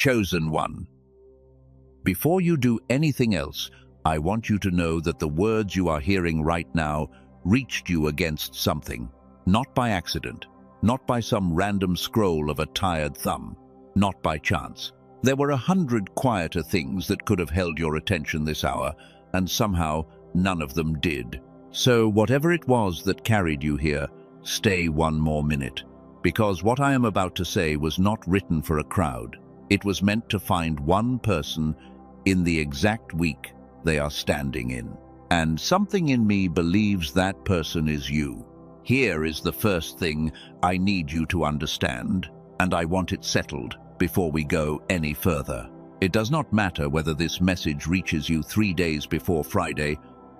Chosen one. Before you do anything else, I want you to know that the words you are hearing right now reached you against something, not by accident, not by some random scroll of a tired thumb, not by chance. There were 100 quieter things that could have held your attention this hour, and somehow none of them did. So whatever it was that carried you here, stay one more minute, because what I am about to say was not written for a crowd. It was meant to find one person in the exact week they are standing in. And something in me believes that person is you. Here is the first thing I need you to understand, and I want it settled before we go any further. It does not matter whether this message reaches you 3 days before Friday,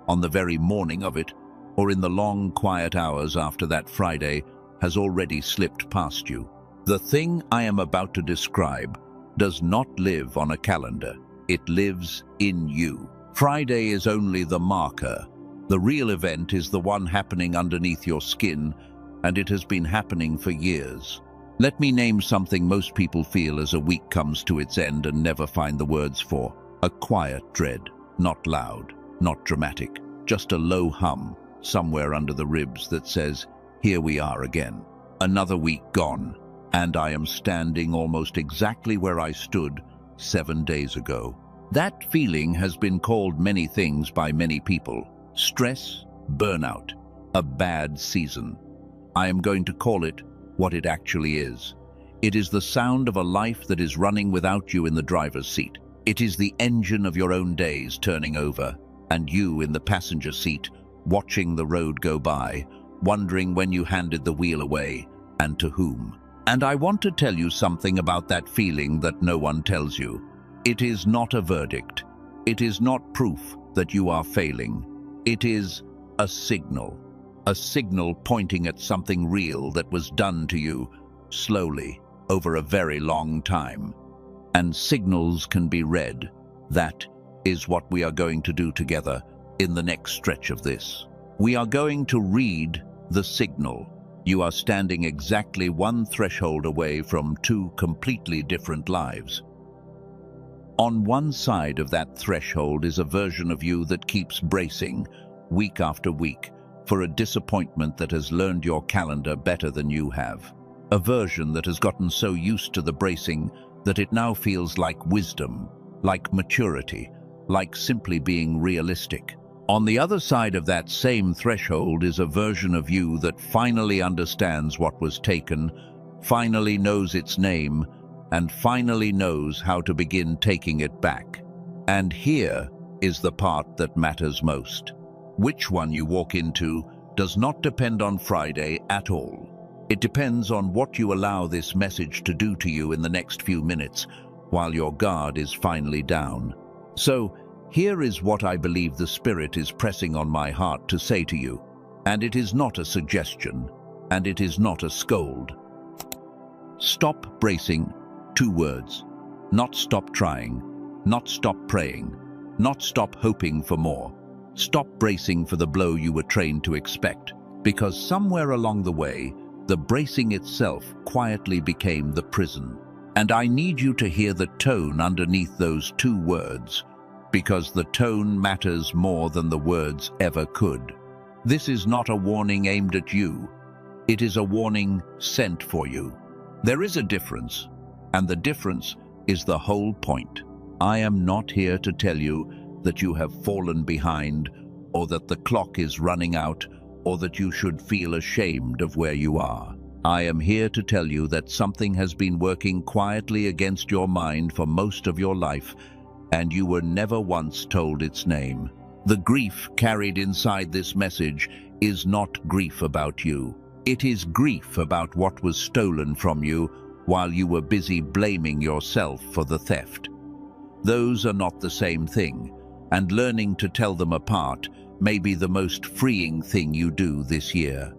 on the very morning of it, or in the long, quiet hours after that Friday has already slipped past you. The thing I am about to describe does not live on a calendar. It lives in you. Friday is only the marker. The real event is the one happening underneath your skin, and it has been happening for years. Let me name something most people feel as a week comes to its end and never find the words for. A quiet dread, not loud, not dramatic, just a low hum somewhere under the ribs that says, here we are again. Another week gone, and I am standing almost exactly where I stood 7 days ago. That feeling has been called many things by many people. Stress, burnout, a bad season. I am going to call it what it actually is. It is the sound of a life that is running without you in the driver's seat. It is the engine of your own days turning over, and you in the passenger seat, watching the road go by, wondering when you handed the wheel away, and to whom. And I want to tell you something about that feeling that no one tells you. It is not a verdict. It is not proof that you are failing. It is a signal pointing at something real that was done to you slowly over a very long time. And signals can be read. That is what we are going to do together in the next stretch of this. We are going to read the signal. You are standing exactly one threshold away from two completely different lives. On one side of that threshold is a version of you that keeps bracing, week after week, for a disappointment that has learned your calendar better than you have. A version that has gotten so used to the bracing that it now feels like wisdom, like maturity, like simply being realistic. On the other side of that same threshold is a version of you that finally understands what was taken, finally knows its name, and finally knows how to begin taking it back. And here is the part that matters most. Which one you walk into does not depend on Friday at all. It depends on what you allow this message to do to you in the next few minutes while your guard is finally down. So, here is what I believe the Spirit is pressing on my heart to say to you, and it is not a suggestion, and it is not a scold. Stop bracing. 2 words. Not stop trying, not stop praying, not stop hoping for more. Stop bracing for the blow you were trained to expect, because somewhere along the way, the bracing itself quietly became the prison. And I need you to hear the tone underneath those 2 words, because the tone matters more than the words ever could. This is not a warning aimed at you. It is a warning sent for you. There is a difference, and the difference is the whole point. I am not here to tell you that you have fallen behind, or that the clock is running out, or that you should feel ashamed of where you are. I am here to tell you that something has been working quietly against your mind for most of your life, and you were never once told its name. The grief carried inside this message is not grief about you. It is grief about what was stolen from you while you were busy blaming yourself for the theft. Those are not the same thing, and learning to tell them apart may be the most freeing thing you do this year.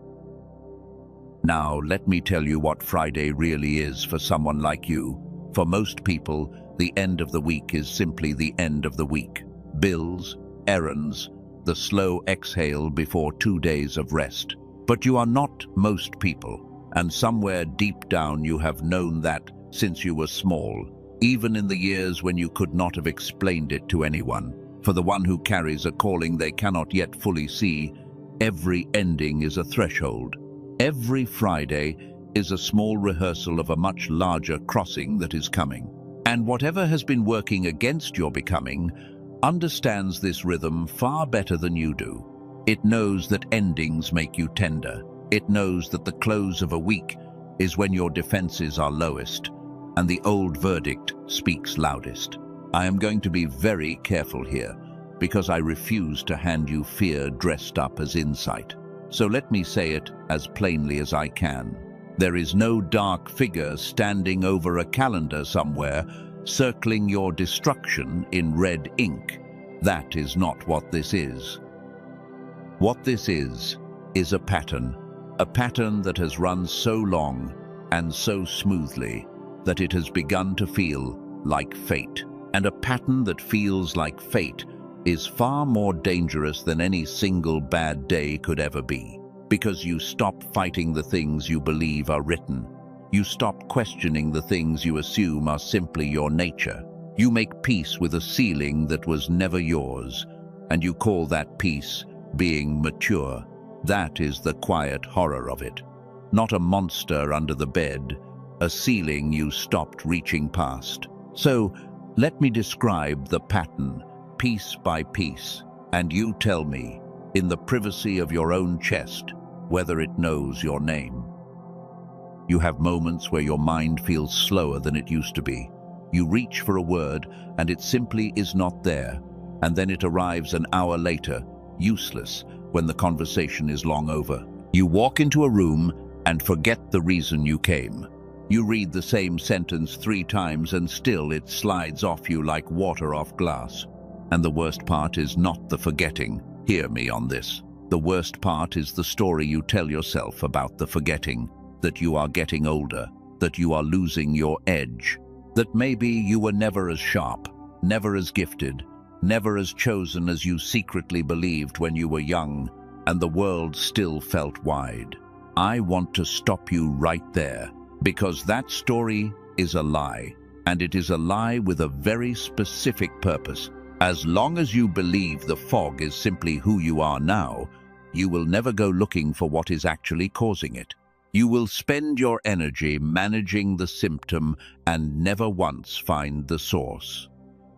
Now, let me tell you what Friday really is for someone like you. For most people, the end of the week is simply the end of the week. Bills, errands, the slow exhale before 2 days of rest. But you are not most people, and somewhere deep down you have known that since you were small. even in the years when you could not have explained it to anyone. For the one who carries a calling they cannot yet fully see, every ending is a threshold. Every Friday is a small rehearsal of a much larger crossing that is coming. And whatever has been working against your becoming understands this rhythm far better than you do. It knows that endings make you tender. It knows that the close of a week is when your defenses are lowest, and the old verdict speaks loudest. I am going to be very careful here, because I refuse to hand you fear dressed up as insight. So let me say it as plainly as I can. There is no dark figure standing over a calendar somewhere, circling your destruction in red ink. That is not what this is. What this is a pattern that has run so long and so smoothly that it has begun to feel like fate. And a pattern that feels like fate is far more dangerous than any single bad day could ever be. Because you stop fighting the things you believe are written. You stop questioning the things you assume are simply your nature. You make peace with a ceiling that was never yours, and you call that peace being mature. That is the quiet horror of it. Not a monster under the bed, a ceiling you stopped reaching past. So, let me describe the pattern, piece by piece, and you tell me, in the privacy of your own chest, whether it knows your name. You have moments where your mind feels slower than it used to be. You reach for a word, and it simply is not there, and then it arrives an hour later, useless, when the conversation is long over. You walk into a room and forget the reason you came. You read the same sentence 3 times and still it slides off you like water off glass. And the worst part is not the forgetting. Hear me on this. The worst part is the story you tell yourself about the forgetting, that you are getting older, that you are losing your edge, that maybe you were never as sharp, never as gifted, never as chosen as you secretly believed when you were young, and the world still felt wide. I want to stop you right there, because that story is a lie, and it is a lie with a very specific purpose. As long as you believe the fog is simply who you are now, you will never go looking for what is actually causing it. You will spend your energy managing the symptom and never once find the source.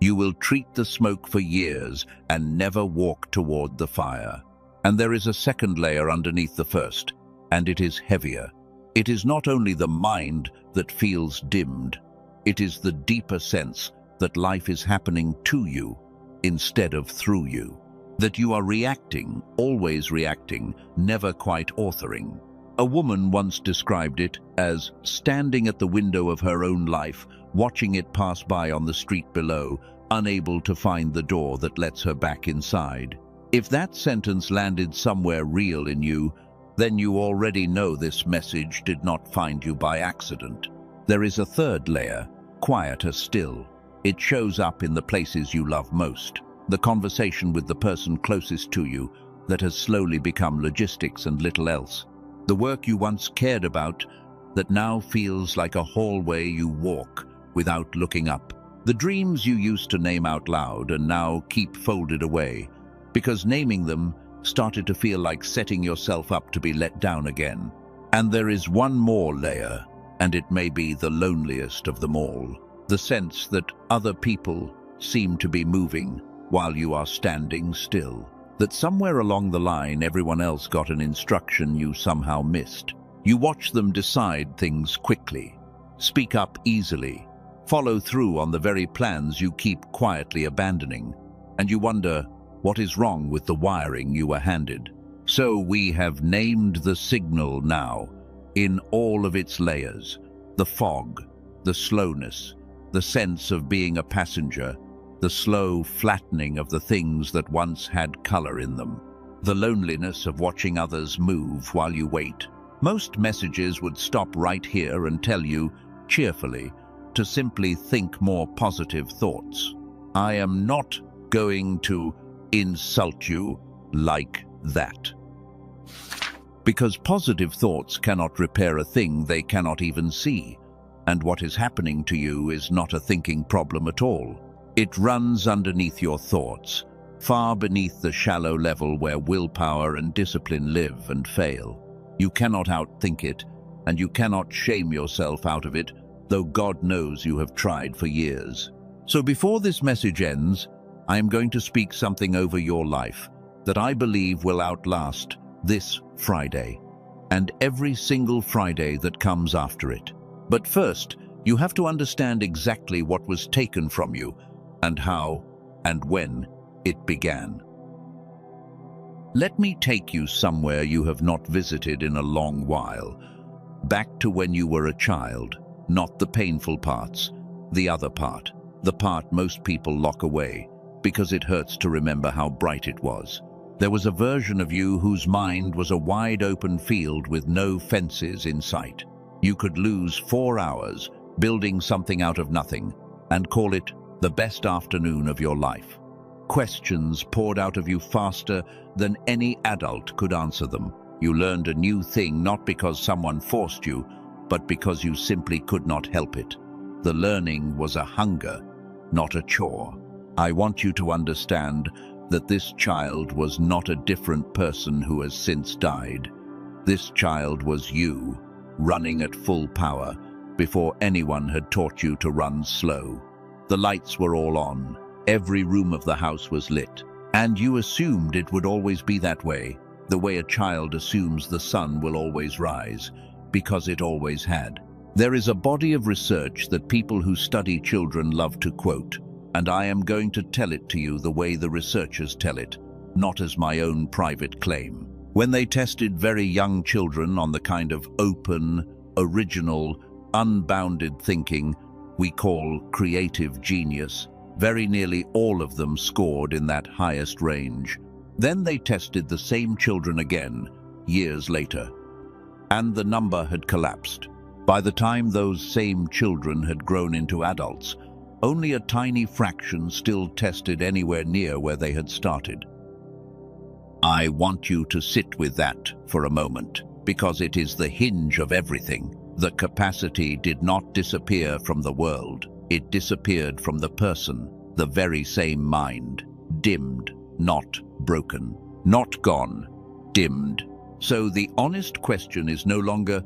You will treat the smoke for years and never walk toward the fire. And there is a second layer underneath the first, and it is heavier. It is not only the mind that feels dimmed, it is the deeper sense that life is happening to you instead of through you. That you are reacting, always reacting, never quite authoring. A woman once described it as standing at the window of her own life, watching it pass by on the street below, unable to find the door that lets her back inside. If that sentence landed somewhere real in you, then you already know this message did not find you by accident. There is a third layer, quieter still. It shows up in the places you love most. The conversation with the person closest to you that has slowly become logistics and little else. The work you once cared about that now feels like a hallway you walk without looking up. The dreams you used to name out loud and now keep folded away, because naming them started to feel like setting yourself up to be let down again. And there is one more layer, and it may be the loneliest of them all. The sense that other people seem to be moving while you are standing still. That somewhere along the line everyone else got an instruction you somehow missed. You watch them decide things quickly, speak up easily, follow through on the very plans you keep quietly abandoning, and you wonder what is wrong with the wiring you were handed. So we have named the signal now, in all of its layers. The fog, the slowness, the sense of being a passenger, the slow flattening of the things that once had color in them, the loneliness of watching others move while you wait. Most messages would stop right here and tell you, cheerfully, to simply think more positive thoughts. I am not going to insult you like that. Because positive thoughts cannot repair a thing they cannot even see. And what is happening to you is not a thinking problem at all. It runs underneath your thoughts, far beneath the shallow level where willpower and discipline live and fail. You cannot outthink it, and you cannot shame yourself out of it, though God knows you have tried for years. So before this message ends, I am going to speak something over your life that I believe will outlast this Friday, and every single Friday that comes after it. But first, you have to understand exactly what was taken from you, and how, and when it began. Let me take you somewhere you have not visited in a long while, back to when you were a child, not the painful parts, the other part, the part most people lock away, because it hurts to remember how bright it was. There was a version of you whose mind was a wide open field with no fences in sight. You could lose 4 hours building something out of nothing and call it the best afternoon of your life. Questions poured out of you faster than any adult could answer them. You learned a new thing not because someone forced you, but because you simply could not help it. The learning was a hunger, not a chore. I want you to understand that this child was not a different person who has since died. This child was you, running at full power, before anyone had taught you to run slow. The lights were all on, every room of the house was lit, and you assumed it would always be that way, the way a child assumes the sun will always rise, because it always had. There is a body of research that people who study children love to quote, and I am going to tell it to you the way the researchers tell it, not as my own private claim. When they tested very young children on the kind of open, original, unbounded thinking we call creative genius, very nearly all of them scored in that highest range. Then they tested the same children again, years later, and the number had collapsed. By the time those same children had grown into adults, only a tiny fraction still tested anywhere near where they had started. I want you to sit with that for a moment, because it is the hinge of everything. The capacity did not disappear from the world. It disappeared from the person, the very same mind. Dimmed, not broken. Not gone, dimmed. So the honest question is no longer,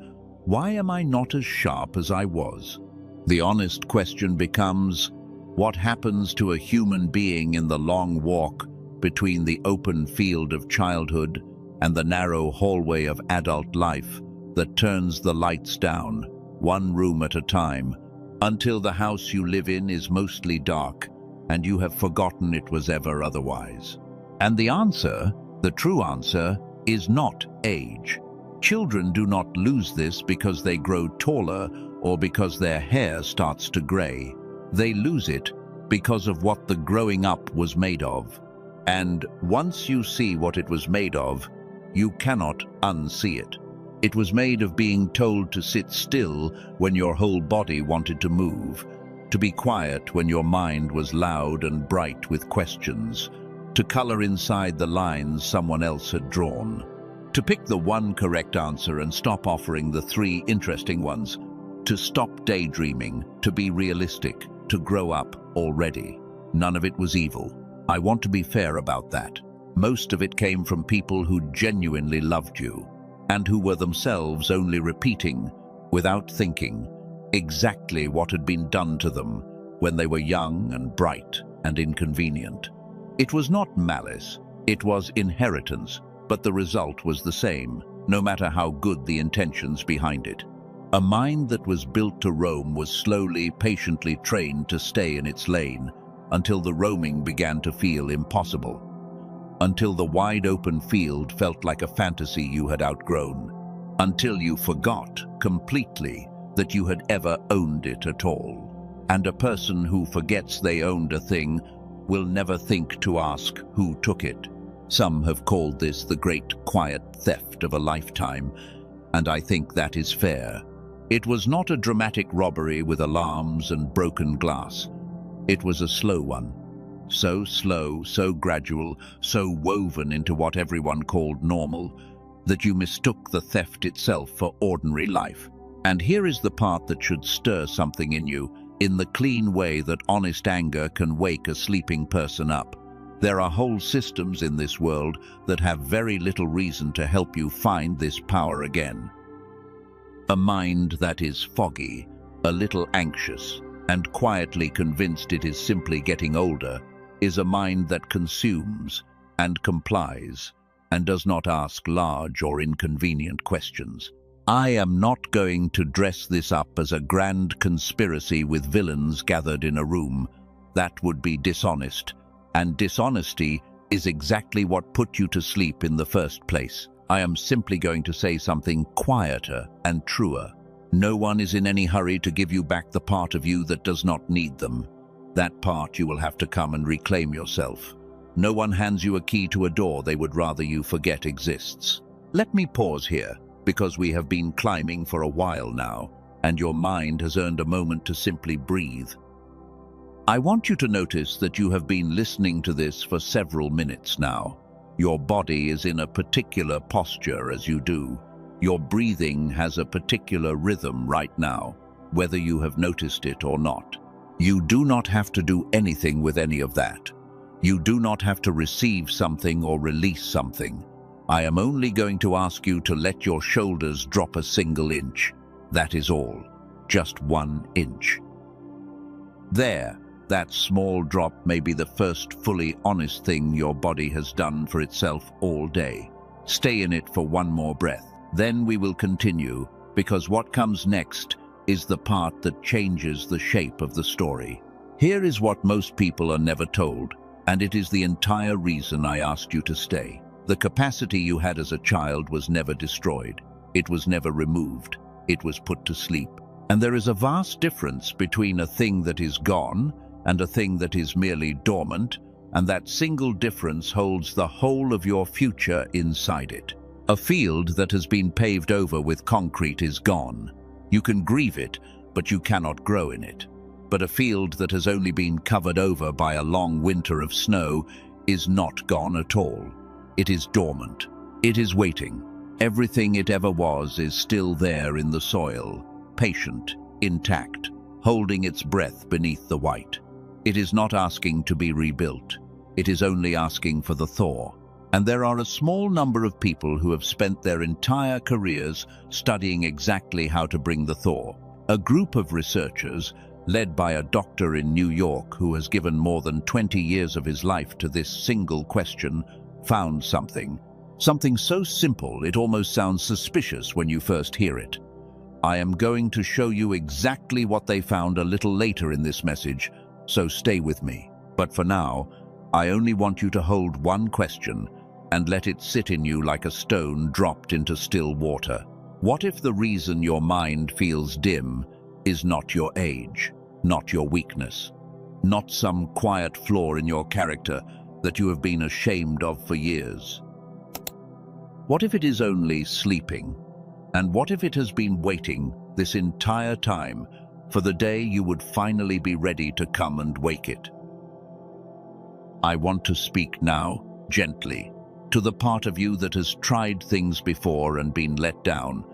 why am I not as sharp as I was? The honest question becomes, what happens to a human being in the long walk between the open field of childhood and the narrow hallway of adult life that turns the lights down, one room at a time, until the house you live in is mostly dark and you have forgotten it was ever otherwise? And the answer, the true answer, is not age. Children do not lose this because they grow taller or because their hair starts to gray. They lose it because of what the growing up was made of. And once you see what it was made of, you cannot unsee it. It was made of being told to sit still when your whole body wanted to move, to be quiet when your mind was loud and bright with questions, to color inside the lines someone else had drawn, to pick the one correct answer and stop offering the 3 interesting ones, to stop daydreaming, to be realistic, to grow up already. None of it was evil. I want to be fair about that. Most of it came from people who genuinely loved you, and who were themselves only repeating, without thinking, exactly what had been done to them when they were young and bright and inconvenient. It was not malice, it was inheritance, but the result was the same, no matter how good the intentions behind it. A mind that was built to roam was slowly, patiently trained to stay in its lane until the roaming began to feel impossible, until the wide open field felt like a fantasy you had outgrown, until you forgot completely that you had ever owned it at all. And a person who forgets they owned a thing will never think to ask who took it. Some have called this the great quiet theft of a lifetime, and I think that is fair. It was not a dramatic robbery with alarms and broken glass. It was a slow one. So slow, so gradual, so woven into what everyone called normal, that you mistook the theft itself for ordinary life. And here is the part that should stir something in you, in the clean way that honest anger can wake a sleeping person up. There are whole systems in this world that have very little reason to help you find this power again. A mind that is foggy, a little anxious, and quietly convinced it is simply getting older, is a mind that consumes and complies and does not ask large or inconvenient questions. I am not going to dress this up as a grand conspiracy with villains gathered in a room. That would be dishonest, and dishonesty is exactly what put you to sleep in the first place. I am simply going to say something quieter and truer. No one is in any hurry to give you back the part of you that does not need them. That part you will have to come and reclaim yourself. No one hands you a key to a door they would rather you forget exists. Let me pause here, because we have been climbing for a while now, and your mind has earned a moment to simply breathe. I want you to notice that you have been listening to this for several minutes now. Your body is in a particular posture as you do. Your breathing has a particular rhythm right now, whether you have noticed it or not. You do not have to do anything with any of that. You do not have to receive something or release something. I am only going to ask you to let your shoulders drop a single inch. That is all. Just 1 inch. There. That small drop may be the first fully honest thing your body has done for itself all day. Stay in it for one more breath. Then we will continue, because what comes next is the part that changes the shape of the story. Here is what most people are never told, and it is the entire reason I asked you to stay. The capacity you had as a child was never destroyed. It was never removed. It was put to sleep. And there is a vast difference between a thing that is gone and a thing that is merely dormant, and that single difference holds the whole of your future inside it. A field that has been paved over with concrete is gone. You can grieve it, but you cannot grow in it. But a field that has only been covered over by a long winter of snow is not gone at all. It is dormant. It is waiting. Everything it ever was is still there in the soil, patient, intact, holding its breath beneath the white. It is not asking to be rebuilt. It is only asking for the thaw. And there are a small number of people who have spent their entire careers studying exactly how to bring the thaw. A group of researchers, led by a doctor in New York who has given more than 20 years of his life to this single question, found something. Something so simple it almost sounds suspicious when you first hear it. I am going to show you exactly what they found a little later in this message, so stay with me. But for now, I only want you to hold one question and let it sit in you like a stone dropped into still water. What if the reason your mind feels dim is not your age, not your weakness, not some quiet flaw in your character that you have been ashamed of for years? What if it is only sleeping? And what if it has been waiting this entire time for the day you would finally be ready to come and wake it? I want to speak now, gently, to the part of you that has tried things before and been let down,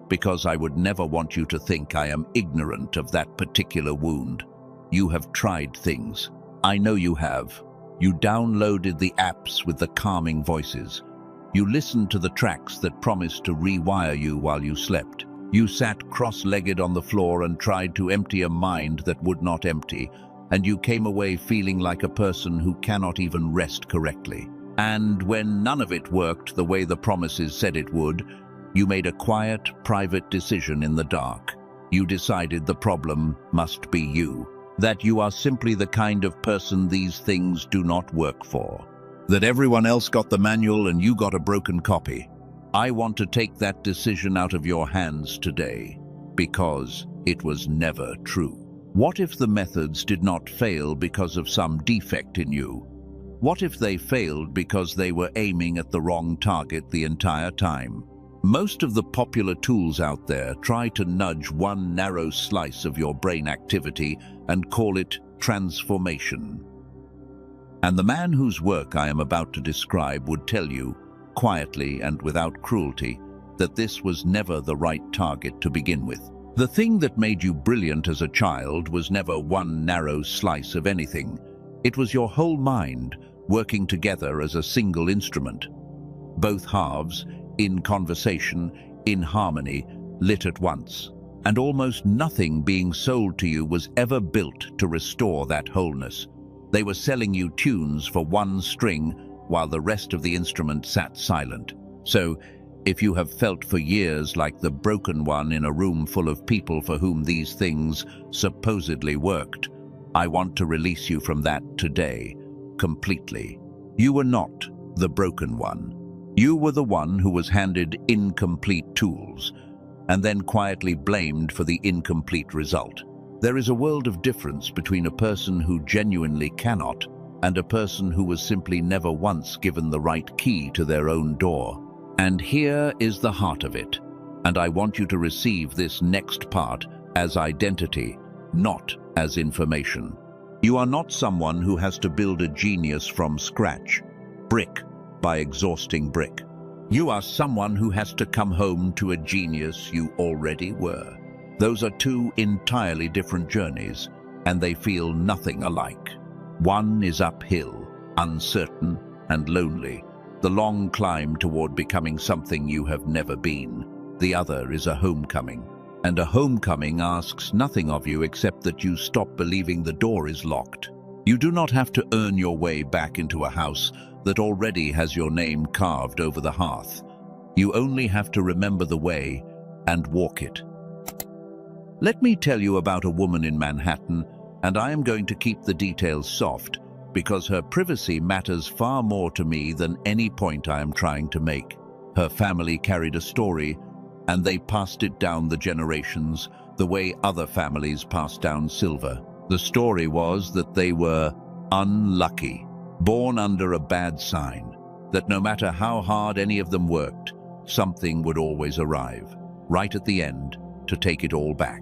because I would never want you to think I am ignorant of that particular wound. You have tried things. I know you have. You downloaded the apps with the calming voices. You listened to the tracks that promised to rewire you while you slept. You sat cross-legged on the floor and tried to empty a mind that would not empty, and you came away feeling like a person who cannot even rest correctly. And when none of it worked the way the promises said it would, you made a quiet, private decision in the dark. You decided the problem must be you, that you are simply the kind of person these things do not work for, that everyone else got the manual and you got a broken copy. I want to take that decision out of your hands today, because it was never true. What if the methods did not fail because of some defect in you? What if they failed because they were aiming at the wrong target the entire time? Most of the popular tools out there try to nudge one narrow slice of your brain activity and call it transformation. And the man whose work I am about to describe would tell you, quietly and without cruelty, that this was never the right target to begin with. The thing that made you brilliant as a child was never one narrow slice of anything. It was your whole mind working together as a single instrument. Both halves, in conversation, in harmony, lit at once. And almost nothing being sold to you was ever built to restore that wholeness. They were selling you tunes for one string while the rest of the instrument sat silent. So, if you have felt for years like the broken one in a room full of people for whom these things supposedly worked, I want to release you from that today, completely. You were not the broken one. You were the one who was handed incomplete tools, and then quietly blamed for the incomplete result. There is a world of difference between a person who genuinely cannot and a person who was simply never once given the right key to their own door. And here is the heart of it, and I want you to receive this next part as identity, not as information. You are not someone who has to build a genius from scratch, brick by exhausting brick. You are someone who has to come home to a genius you already were. Those are two entirely different journeys, and they feel nothing alike. One is uphill, uncertain, and lonely, the long climb toward becoming something you have never been. The other is a homecoming, and a homecoming asks nothing of you except that you stop believing the door is locked. You do not have to earn your way back into a house that already has your name carved over the hearth. You only have to remember the way and walk it. Let me tell you about a woman in Manhattan, and I am going to keep the details soft, because her privacy matters far more to me than any point I am trying to make. Her family carried a story, and they passed it down the generations, the way other families passed down silver. The story was that they were unlucky, born under a bad sign, that no matter how hard any of them worked, something would always arrive, right at the end, to take it all back.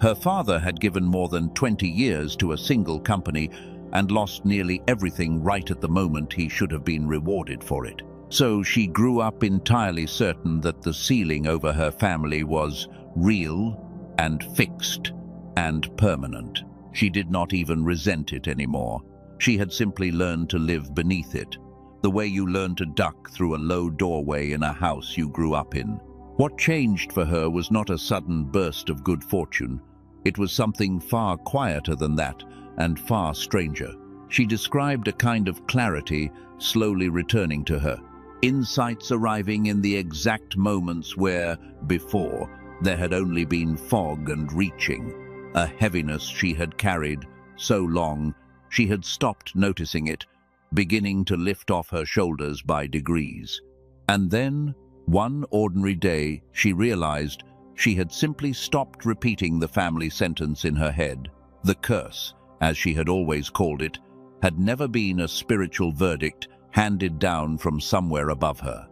Her father had given more than 20 years to a single company and lost nearly everything right at the moment he should have been rewarded for it. So she grew up entirely certain that the ceiling over her family was real and fixed and permanent. She did not even resent it anymore. She had simply learned to live beneath it, the way you learn to duck through a low doorway in a house you grew up in. What changed for her was not a sudden burst of good fortune. It was something far quieter than that, and far stranger. She described a kind of clarity slowly returning to her, insights arriving in the exact moments where, before, there had only been fog and reaching, a heaviness she had carried so long she had stopped noticing it, beginning to lift off her shoulders by degrees. And then, one ordinary day, she realized she had simply stopped repeating the family sentence in her head. The curse, as she had always called it, had never been a spiritual verdict handed down from somewhere above her.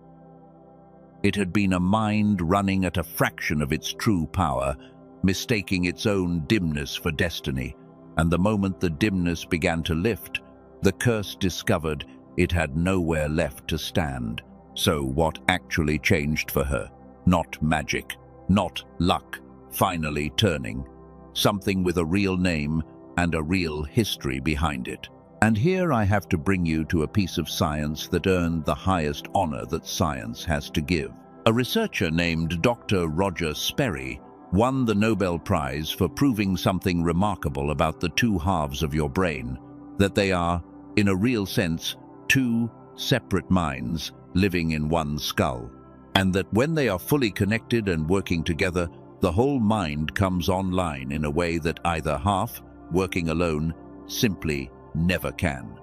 It had been a mind running at a fraction of its true power, mistaking its own dimness for destiny, and the moment the dimness began to lift, the curse discovered it had nowhere left to stand. So what actually changed for her? Not magic, not luck, finally turning. Something with a real name and a real history behind it. And here I have to bring you to a piece of science that earned the highest honor that science has to give. A researcher named Dr. Roger Sperry won the Nobel Prize for proving something remarkable about the two halves of your brain, that they are, in a real sense, two separate minds living in one skull, and that when they are fully connected and working together, the whole mind comes online in a way that either half, working alone, simply never can.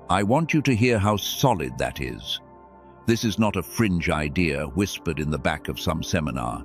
I want you to hear how solid that is. This is not a fringe idea whispered in the back of some seminar.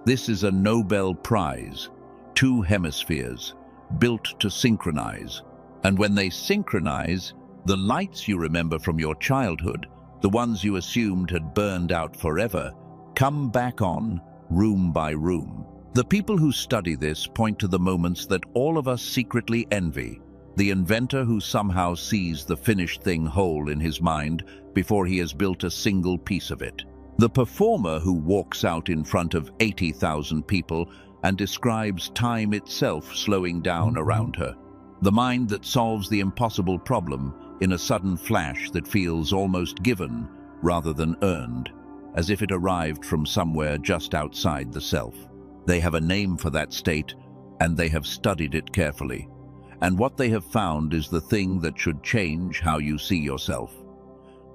This is a Nobel Prize, two hemispheres, built to synchronize. And when they synchronize, the lights you remember from your childhood, the ones you assumed had burned out forever, come back on, room by room. The people who study this point to the moments that all of us secretly envy. The inventor who somehow sees the finished thing whole in his mind before he has built a single piece of it. The performer who walks out in front of 80,000 people and describes time itself slowing down around her. The mind that solves the impossible problem in a sudden flash that feels almost given rather than earned, as if it arrived from somewhere just outside the self. They have a name for that state, and they have studied it carefully. And what they have found is the thing that should change how you see yourself.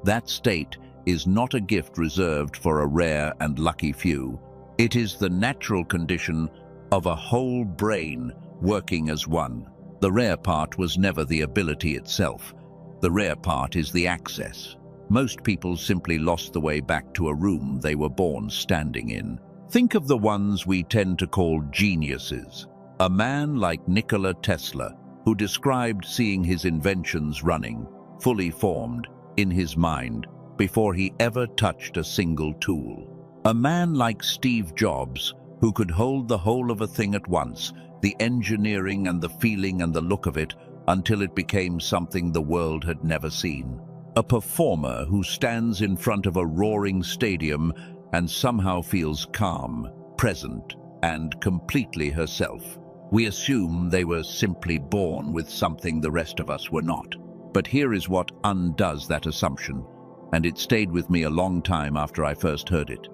That state is not a gift reserved for a rare and lucky few. It is the natural condition of a whole brain working as one. The rare part was never the ability itself. The rare part is the access. Most people simply lost the way back to a room they were born standing in. Think of the ones we tend to call geniuses. A man like Nikola Tesla, who described seeing his inventions running, fully formed, in his mind, before he ever touched a single tool. A man like Steve Jobs, who could hold the whole of a thing at once, the engineering and the feeling and the look of it, until it became something the world had never seen. A performer who stands in front of a roaring stadium and somehow feels calm, present, and completely herself. We assume they were simply born with something the rest of us were not. But here is what undoes that assumption, and it stayed with me a long time after I first heard it.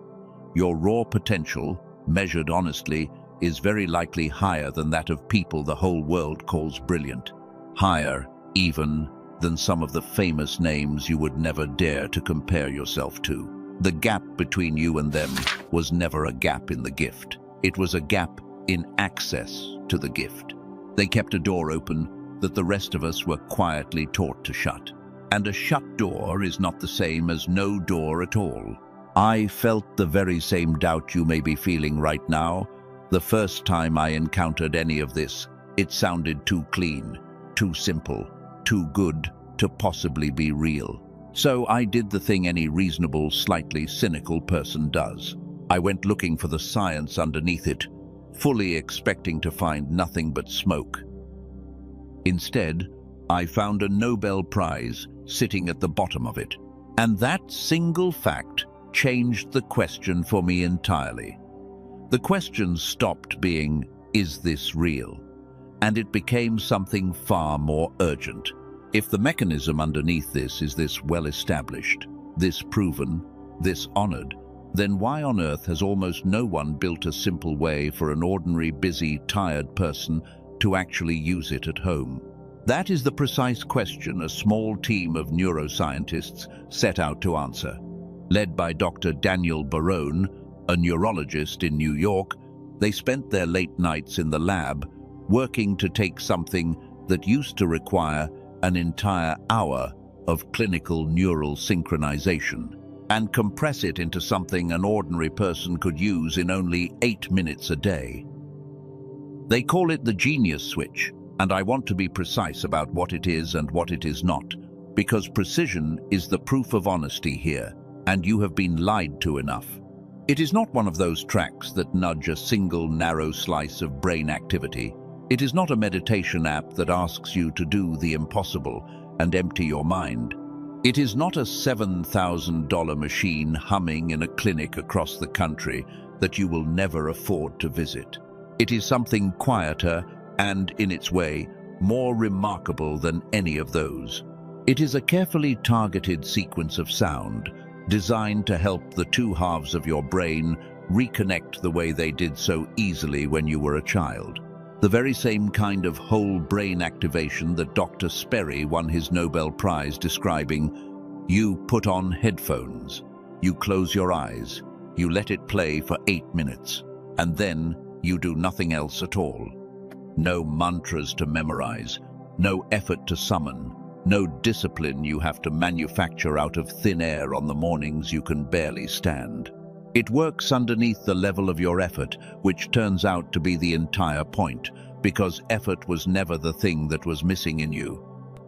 Your raw potential, measured honestly, is very likely higher than that of people the whole world calls brilliant. Higher, even, than some of the famous names you would never dare to compare yourself to. The gap between you and them was never a gap in the gift. It was a gap in access to the gift. They kept a door open that the rest of us were quietly taught to shut. And a shut door is not the same as no door at all. I felt the very same doubt you may be feeling right now. The first time I encountered any of this, it sounded too clean, too simple, too good to possibly be real. So I did the thing any reasonable, slightly cynical person does. I went looking for the science underneath it, fully expecting to find nothing but smoke. Instead, I found a Nobel Prize sitting at the bottom of it. And that single fact changed the question for me entirely. The question stopped being, is this real? And it became something far more urgent. If the mechanism underneath this is this well-established, this proven, this honored, then why on earth has almost no one built a simple way for an ordinary, busy, tired person to actually use it at home? That is the precise question a small team of neuroscientists set out to answer. Led by Dr. Daniel Barone, a neurologist in New York, they spent their late nights in the lab working to take something that used to require an entire hour of clinical neural synchronization and compress it into something an ordinary person could use in only 8 minutes a day. They call it the genius switch, and I want to be precise about what it is and what it is not, because precision is the proof of honesty here, and you have been lied to enough. It is not one of those tracks that nudge a single narrow slice of brain activity. It is not a meditation app that asks you to do the impossible and empty your mind. It is not a $7,000 machine humming in a clinic across the country that you will never afford to visit. It is something quieter and, in its way, more remarkable than any of those. It is a carefully targeted sequence of sound designed to help the two halves of your brain reconnect the way they did so easily when you were a child. The very same kind of whole brain activation that Dr. Sperry won his Nobel Prize describing. You put on headphones, you close your eyes, you let it play for 8 minutes, and then you do nothing else at all. No mantras to memorize, no effort to summon, no discipline you have to manufacture out of thin air on the mornings you can barely stand. It works underneath the level of your effort, which turns out to be the entire point, because effort was never the thing that was missing in you.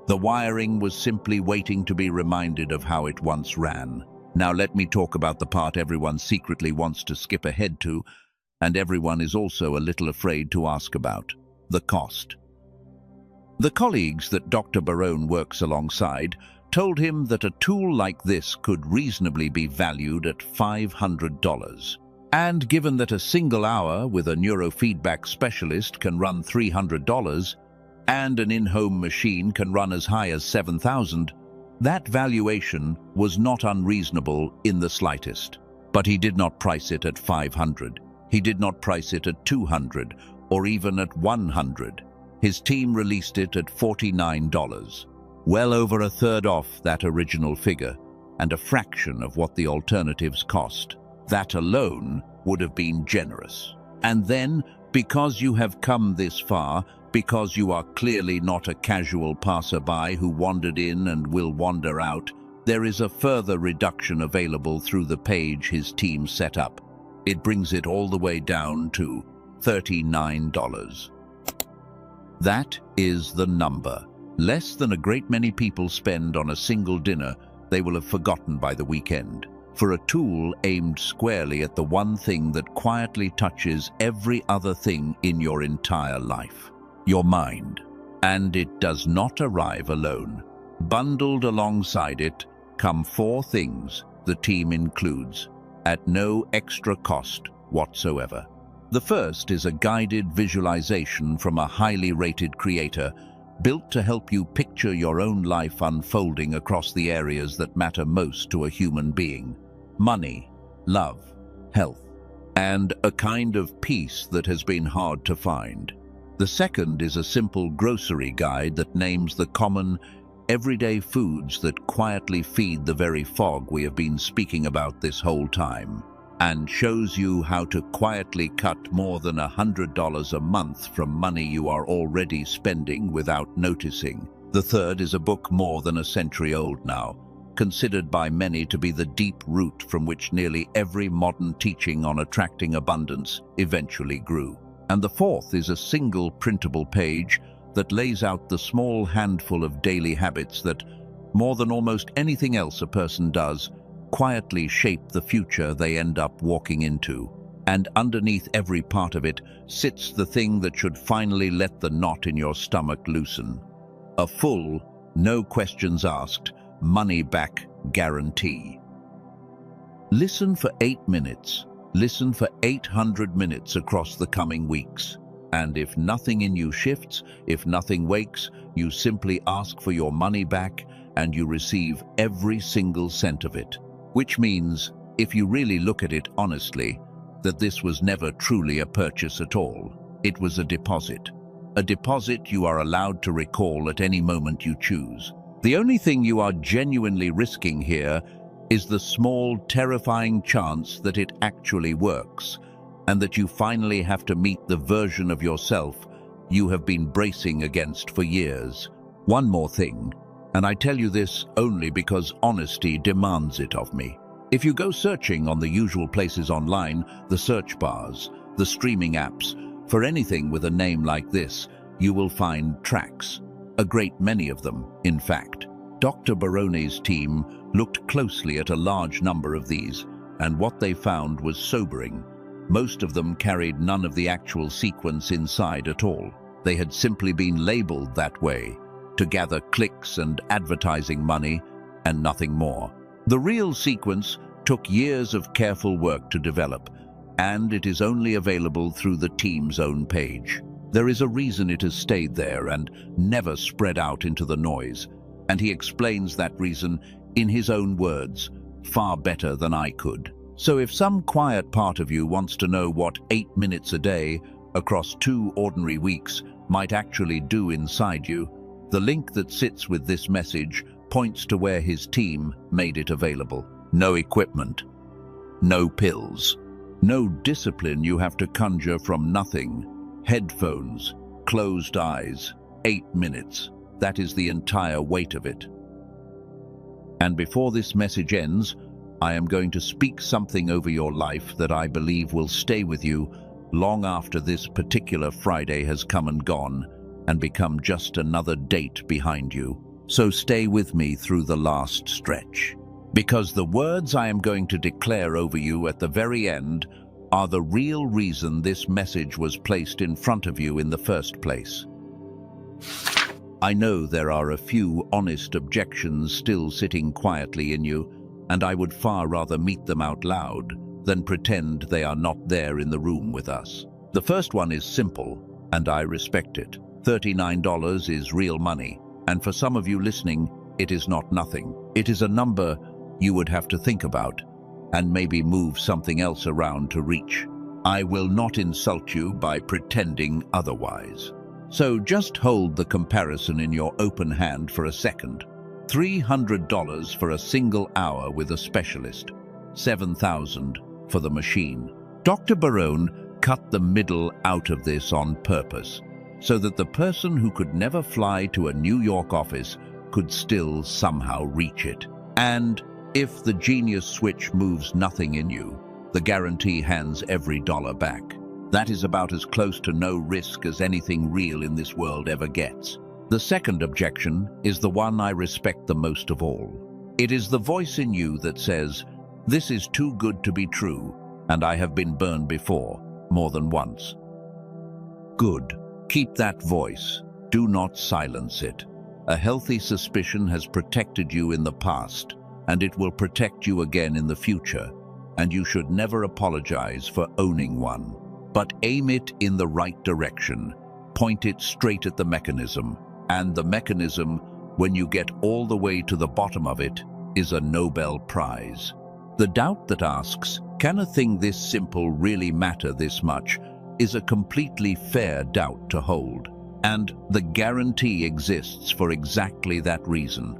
The wiring was simply waiting to be reminded of how it once ran. Now let me talk about the part everyone secretly wants to skip ahead to, and everyone is also a little afraid to ask about: the cost. The colleagues that Dr. Barone works alongside told him that a tool like this could reasonably be valued at $500. And given that a single hour with a neurofeedback specialist can run $300 and an in-home machine can run as high as $7,000, that valuation was not unreasonable in the slightest. But he did not price it at $500. He did not price it at $200 or even at $100. His team released it at $49, well over a third off that original figure and a fraction of what the alternatives cost. That alone would have been generous. And then, because you have come this far, because you are clearly not a casual passerby who wandered in and will wander out, there is a further reduction available through the page his team set up. It brings it all the way down to $39. That is the number. Less than a great many people spend on a single dinner they will have forgotten by the weekend. For a tool aimed squarely at the one thing that quietly touches every other thing in your entire life, your mind. And it does not arrive alone. Bundled alongside it come 4 things the team includes, at no extra cost whatsoever. The first is a guided visualization from a highly rated creator, built to help you picture your own life unfolding across the areas that matter most to a human being. Money, love, health, and a kind of peace that has been hard to find. The second is a simple grocery guide that names the common, everyday foods that quietly feed the very fog we have been speaking about this whole time, and shows you how to quietly cut more than $100 a month from money you are already spending without noticing. The third is a book more than a century old now, considered by many to be the deep root from which nearly every modern teaching on attracting abundance eventually grew. And the fourth is a single printable page that lays out the small handful of daily habits that, more than almost anything else a person does, quietly shape the future they end up walking into. And underneath every part of it sits the thing that should finally let the knot in your stomach loosen. A full, no questions asked, money-back guarantee. Listen for 8 minutes. Listen for 800 minutes across the coming weeks. And if nothing in you shifts, if nothing wakes, you simply ask for your money back and you receive every single cent of it. Which means, if you really look at it honestly, that this was never truly a purchase at all. It was a deposit. A deposit you are allowed to recall at any moment you choose. The only thing you are genuinely risking here is the small, terrifying chance that it actually works, and that you finally have to meet the version of yourself you have been bracing against for years. One more thing, and I tell you this only because honesty demands it of me. If you go searching on the usual places online, the search bars, the streaming apps, for anything with a name like this, you will find tracks. A great many of them, in fact. Dr. Barone's team looked closely at a large number of these, and what they found was sobering. Most of them carried none of the actual sequence inside at all. They had simply been labeled that way, to gather clicks and advertising money, and nothing more. The real sequence took years of careful work to develop, and it is only available through the team's own page. There is a reason it has stayed there and never spread out into the noise, and he explains that reason in his own words, far better than I could. So if some quiet part of you wants to know what 8 minutes a day across 2 ordinary weeks might actually do inside you, the link that sits with this message points to where his team made it available. No equipment, no pills, no discipline you have to conjure from nothing. Headphones, closed eyes, 8 minutes. That is the entire weight of it. And before this message ends, I am going to speak something over your life that I believe will stay with you long after this particular Friday has come and gone and become just another date behind you. So stay with me through the last stretch, because the words I am going to declare over you at the very end are the real reason this message was placed in front of you in the first place. I know there are a few honest objections still sitting quietly in you, and I would far rather meet them out loud than pretend they are not there in the room with us. The first one is simple, and I respect it. $39 is real money, and for some of you listening, it is not nothing. It is a number you would have to think about, and maybe move something else around to reach. I will not insult you by pretending otherwise. So just hold the comparison in your open hand for a second. $300 for a single hour with a specialist, $7,000 for the machine. Dr. Barone cut the middle out of this on purpose, so that the person who could never fly to a New York office could still somehow reach it. And if the genius switch moves nothing in you, the guarantee hands every dollar back. That is about as close to no risk as anything real in this world ever gets. The second objection is the one I respect the most of all. It is the voice in you that says, "This is too good to be true, and I have been burned before, more than once." Good. Keep that voice. Do not silence it. A healthy suspicion has protected you in the past, and it will protect you again in the future, and you should never apologize for owning one. But aim it in the right direction. Point it straight at the mechanism, and the mechanism, when you get all the way to the bottom of it, is a Nobel Prize. The doubt that asks, can a thing this simple really matter this much, is a completely fair doubt to hold. And the guarantee exists for exactly that reason,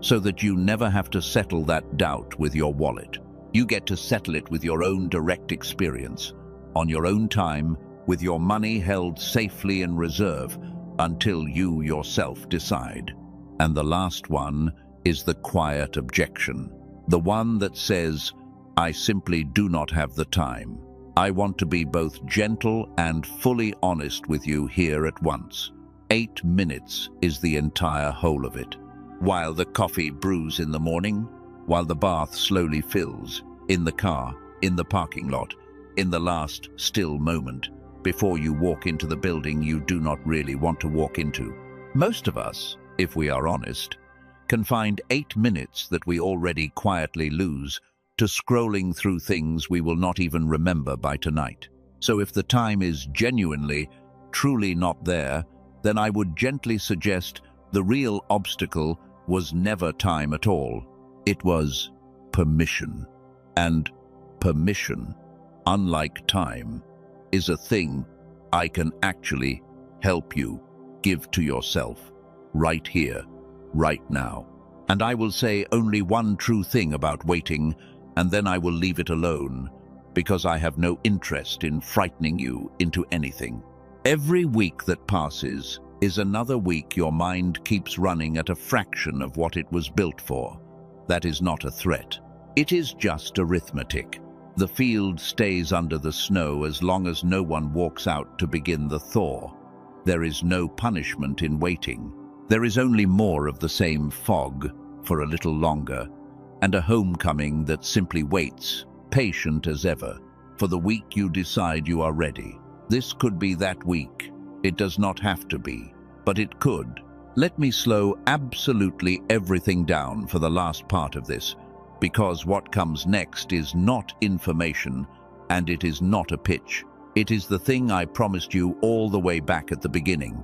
so that you never have to settle that doubt with your wallet. You get to settle it with your own direct experience, on your own time, with your money held safely in reserve until you yourself decide. And the last one is the quiet objection, the one that says, I simply do not have the time. I want to be both gentle and fully honest with you here at once. 8 minutes is the entire whole of it. While the coffee brews in the morning, while the bath slowly fills, in the car, in the parking lot, in the last still moment, before you walk into the building you do not really want to walk into. Most of us, if we are honest, can find 8 minutes that we already quietly lose to scrolling through things we will not even remember by tonight. So if the time is genuinely, truly not there, then I would gently suggest the real obstacle was never time at all. It was permission. And permission, unlike time, is a thing I can actually help you give to yourself, right here, right now. And I will say only one true thing about waiting, and then I will leave it alone, because I have no interest in frightening you into anything. Every week that passes is another week your mind keeps running at a fraction of what it was built for. That is not a threat. It is just arithmetic. The field stays under the snow as long as no one walks out to begin the thaw. There is no punishment in waiting. There is only more of the same fog for a little longer, and a homecoming that simply waits, patient as ever, for the week you decide you are ready. This could be that week. It does not have to be, but it could. Let me slow absolutely everything down for the last part of this, because what comes next is not information, and it is not a pitch. It is the thing I promised you all the way back at the beginning.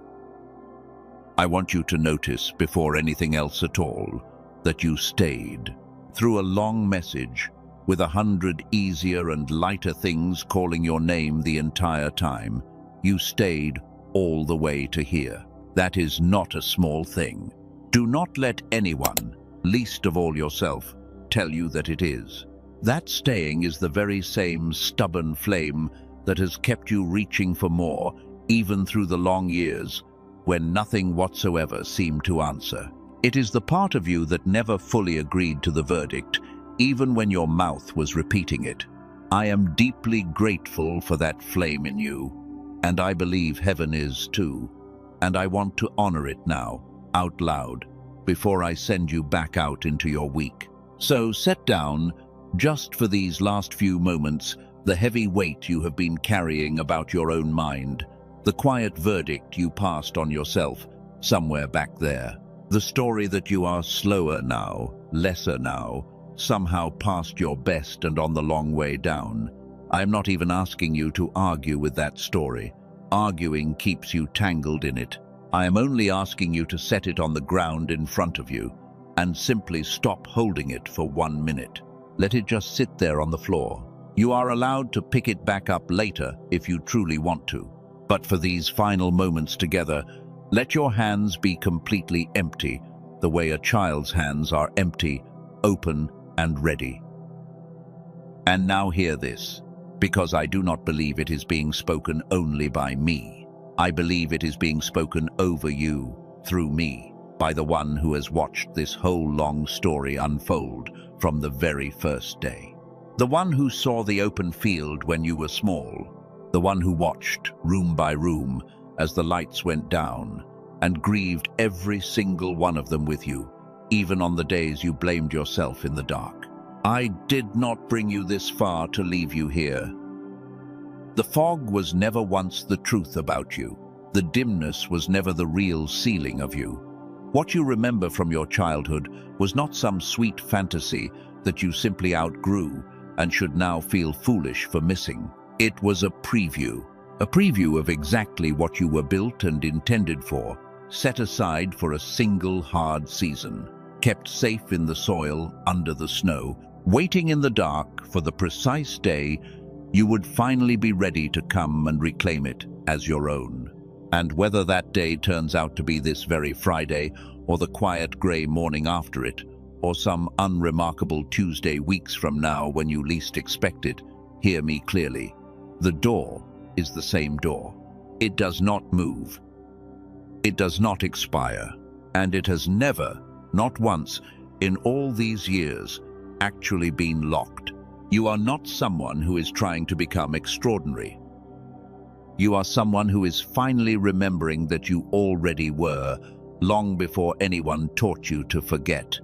I want you to notice, before anything else at all, that you stayed. Through a long message, with 100 easier and lighter things calling your name the entire time, you stayed all the way to here. That is not a small thing. Do not let anyone, least of all yourself, tell you that it is. That staying is the very same stubborn flame that has kept you reaching for more, even through the long years, when nothing whatsoever seemed to answer. It is the part of you that never fully agreed to the verdict, even when your mouth was repeating it. I am deeply grateful for that flame in you, and I believe heaven is too, and I want to honor it now, out loud, before I send you back out into your week. So set down, just for these last few moments, the heavy weight you have been carrying about your own mind, the quiet verdict you passed on yourself, somewhere back there. The story that you are slower now, lesser now, somehow past your best and on the long way down. I am not even asking you to argue with that story. Arguing keeps you tangled in it. I am only asking you to set it on the ground in front of you and simply stop holding it for 1 minute. Let it just sit there on the floor. You are allowed to pick it back up later if you truly want to. But for these final moments together, let your hands be completely empty, the way a child's hands are empty, open, and ready. And now hear this, because I do not believe it is being spoken only by me. I believe it is being spoken over you, through me, by the one who has watched this whole long story unfold from the very first day. The one who saw the open field when you were small, the one who watched, room by room, as the lights went down, and grieved every single one of them with you, even on the days you blamed yourself in the dark. I did not bring you this far to leave you here. The fog was never once the truth about you. The dimness was never the real ceiling of you. What you remember from your childhood was not some sweet fantasy that you simply outgrew and should now feel foolish for missing. It was a preview of exactly what you were built and intended for, set aside for a single hard season, kept safe in the soil, under the snow, waiting in the dark for the precise day you would finally be ready to come and reclaim it as your own. And whether that day turns out to be this very Friday, or the quiet grey morning after it, or some unremarkable Tuesday weeks from now when you least expect it, hear me clearly. The door is the same door. It does not move. It does not expire. And it has never, not once, in all these years, actually been locked. You are not someone who is trying to become extraordinary. You are someone who is finally remembering that you already were, long before anyone taught you to forget.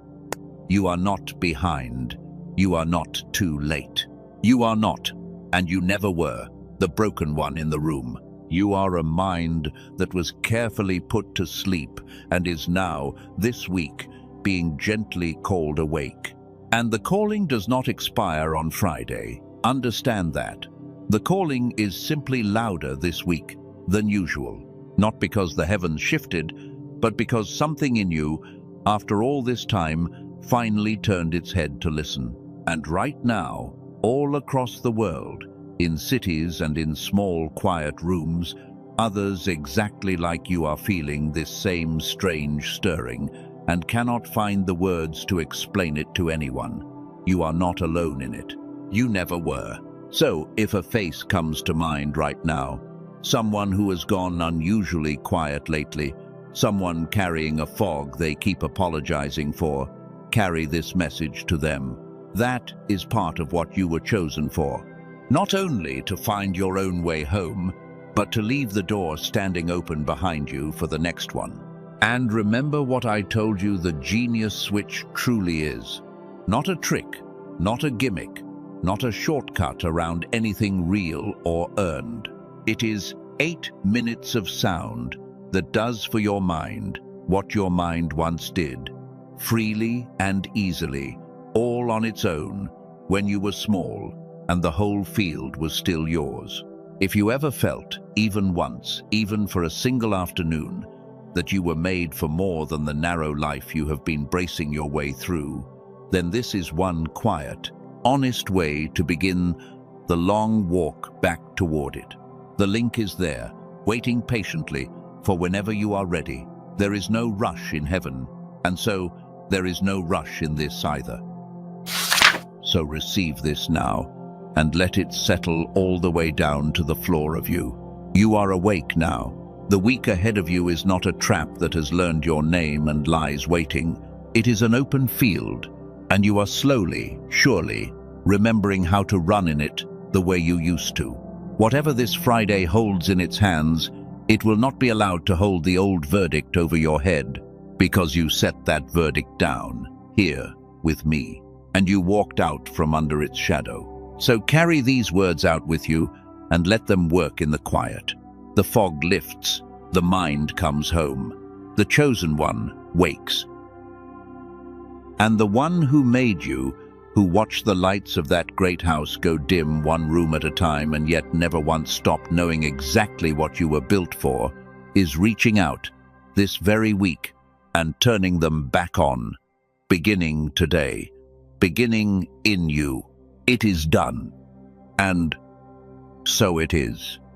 You are not behind. You are not too late. You are not, and you never were, the broken one in the room. You are a mind that was carefully put to sleep and is now, this week, being gently called awake. And the calling does not expire on Friday. Understand that. The calling is simply louder this week than usual, not because the heavens shifted, but because something in you, after all this time, finally turned its head to listen. And right now, all across the world, in cities and in small, quiet rooms, others exactly like you are feeling this same strange stirring and cannot find the words to explain it to anyone. You are not alone in it. You never were. So, if a face comes to mind right now, someone who has gone unusually quiet lately, someone carrying a fog they keep apologizing for, carry this message to them. That is part of what you were chosen for. Not only to find your own way home, but to leave the door standing open behind you for the next one. And remember what I told you the genius switch truly is. Not a trick, not a gimmick, not a shortcut around anything real or earned. It is 8 minutes of sound that does for your mind what your mind once did, freely and easily, all on its own, when you were small and the whole field was still yours. If you ever felt, even once, even for a single afternoon, that you were made for more than the narrow life you have been bracing your way through, then this is one quiet, honest way to begin the long walk back toward it. The link is there, waiting patiently for whenever you are ready. There is no rush in heaven, and so there is no rush in this either. So receive this now, and let it settle all the way down to the floor of you. You are awake now. The week ahead of you is not a trap that has learned your name and lies waiting. It is an open field, and you are slowly, surely, remembering how to run in it the way you used to. Whatever this Friday holds in its hands, it will not be allowed to hold the old verdict over your head, because you set that verdict down, here, with me, and you walked out from under its shadow. So carry these words out with you, and let them work in the quiet. The fog lifts, the mind comes home, the chosen one, wakes. And the one who made you, who watched the lights of that great house go dim one room at a time and yet never once stopped knowing exactly what you were built for, is reaching out this very week and turning them back on, beginning today, beginning in you. It is done. And so it is.